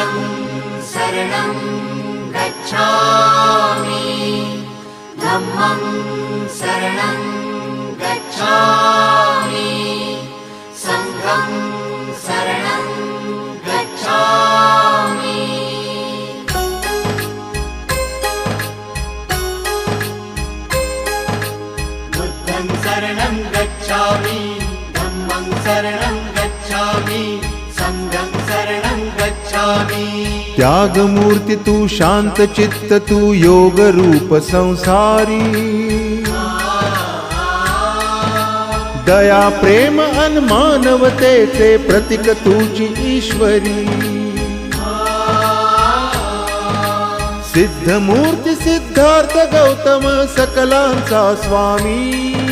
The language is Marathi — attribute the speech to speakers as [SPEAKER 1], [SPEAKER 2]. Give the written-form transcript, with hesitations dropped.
[SPEAKER 1] बुद्धं शरणं गच्छामि धम्मं शरणं गच्छामि संघं शरणं गच्छामि। बुद्धं शरणं गच्छामि धम्मं शरणं गच्छामि संघं शरणं गच्छामि।
[SPEAKER 2] त्याग मूर्ति तू शांत चित्त तू योग रूप संसारी दया प्रेम अन मानवतेचे प्रतीक तुझी ईश्वरी सिद्ध मूर्ती सिद्धार्थ गौतम सकलांचा स्वामी